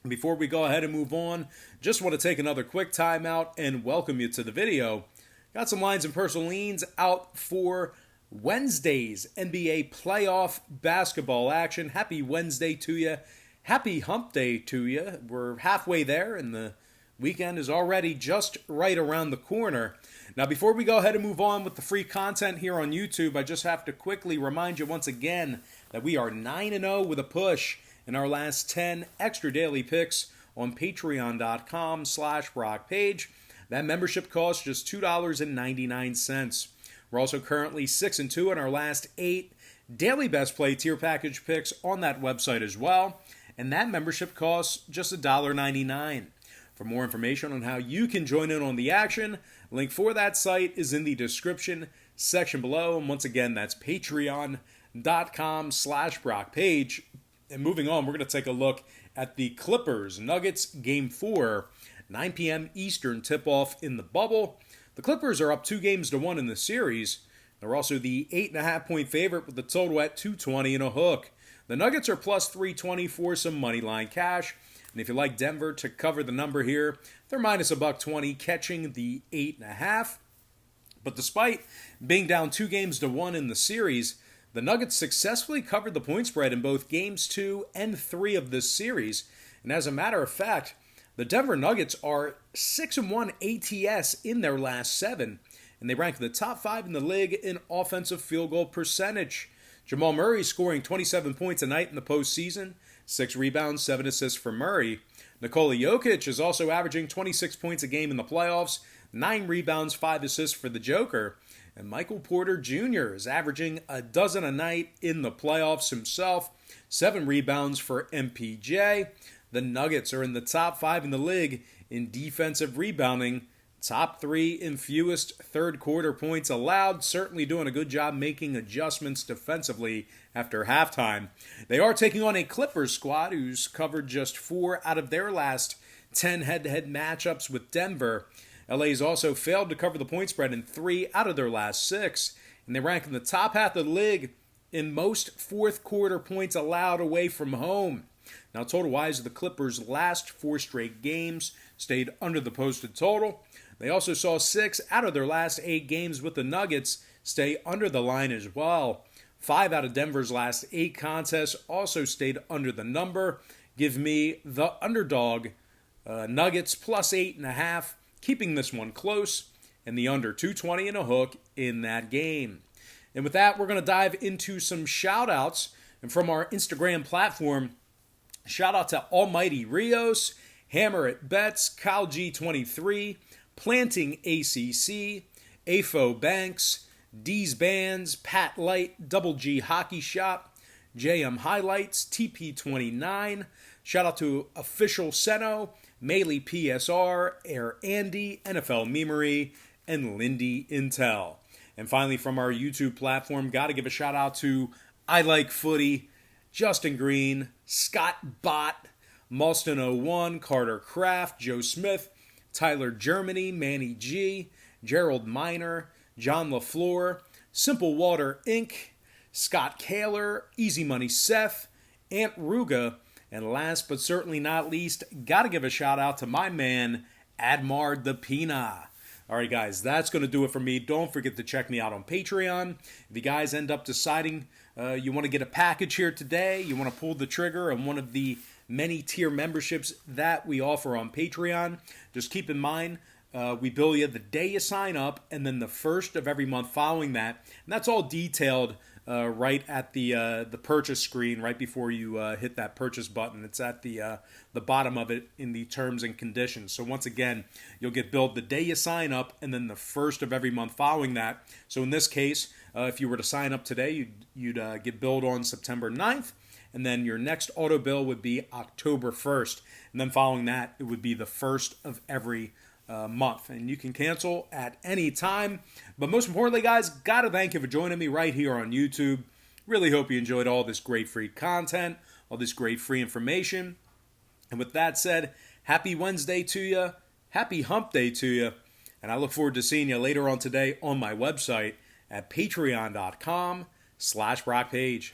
Before we go ahead and move on, just want to take another quick time out and welcome you to the video. Got some lines and personal leans out for Wednesday's NBA playoff basketball action. Happy Wednesday to you. Happy hump day to you. We're halfway there and the weekend is already just right around the corner. Now, before we go ahead and move on with the free content here on YouTube, I just have to quickly remind you once again that we are 9-0 with a push in our last 10 extra daily picks on patreon.com/BrockPage. That membership costs just $2.99. We're also currently 6-2 in our last 8 daily best play tier package picks on that website as well. And that membership costs just $1.99. For more information on how you can join in on the action, link for that site is in the description section below. And once again, that's patreon.com/BrockPage. And moving on, we're going to take a look at the Clippers Nuggets Game 4, 9 p.m. Eastern tip-off in the bubble. The Clippers are up 2-1 in the series. They're also the 8.5-point favorite with the total at 220 and a hook. The Nuggets are plus 320 for some money line cash. And if you like Denver to cover the number here, they're minus $1.20, catching the 8.5. But despite being down 2-1 in the series, the Nuggets successfully covered the point spread in both games 2 and 3 of this series. And as a matter of fact, the Denver Nuggets are 6-1 ATS in their last 7, and they rank in the top 5 in the league in offensive field goal percentage. Jamal Murray scoring 27 points a night in the postseason, 6 rebounds, 7 assists for Murray. Nikola Jokic is also averaging 26 points a game in the playoffs, 9 rebounds, 5 assists for the Joker. And Michael Porter Jr. is averaging a dozen a night in the playoffs himself, 7 rebounds for MPJ. The Nuggets are in the top 5 in the league in defensive rebounding, top 3 in fewest third quarter points allowed, certainly doing a good job making adjustments defensively after halftime. They are taking on a Clippers squad who's covered just 4 out of their last 10 head-to-head matchups with Denver. LA's also failed to cover the point spread in 3 out of their last 6, and they rank in the top half of the league in most fourth quarter points allowed away from home. Now, total-wise, the Clippers' last 4 straight games stayed under the posted total. They also saw 6 out of their last 8 games with the Nuggets stay under the line as well. 5 out of Denver's last 8 contests also stayed under the number. Give me the Underdog Nuggets plus 8.5. Keeping this one close, and the under 220 and a hook in that game. And with that, we're going to dive into some shout-outs. And from our Instagram platform, shout out to Almighty Rios, Hammer at Bets, Kyle G23, Planting ACC, AFO Banks, D's Bands, Pat Light, Double G Hockey Shop, JM Highlights, TP29. Shout out to Official Seno, Melee PSR, Air Andy, NFL Memory, and Lindy Intel. And finally, from our YouTube platform, got to give a shout out to I Like Footy, Justin Green, Scott Bott, Malston01, Carter Kraft, Joe Smith, Tyler Germany, Manny G, Gerald Miner, John LaFleur, Simple Water Inc., Scott Kaler, Easy Money Seth, Ant Ruga, and last but certainly not least, got to give a shout out to my man, Admar the Pina. All right, guys, that's going to do it for me. Don't forget to check me out on Patreon. If you guys end up deciding you want to get a package here today, you want to pull the trigger on one of the many tier memberships that we offer on Patreon, just keep in mind, we bill you the day you sign up and then the first of every month following that. And that's all detailed right at the purchase screen right before you hit that purchase button. It's at the bottom of it in the terms and conditions. So once again, you'll get billed the day you sign up and then the first of every month following that. So in this case, if you were to sign up today, you'd get billed on September 9th. And then your next auto bill would be October 1st. And then following that, it would be the first of every month. And you can cancel at any time. But most importantly, guys, got to thank you for joining me right here on YouTube. Really hope you enjoyed all this great free content, all this great free information. And with that said, happy Wednesday to you. Happy hump day to you. And I look forward to seeing you later on today on my website at patreon.com/BrockPage.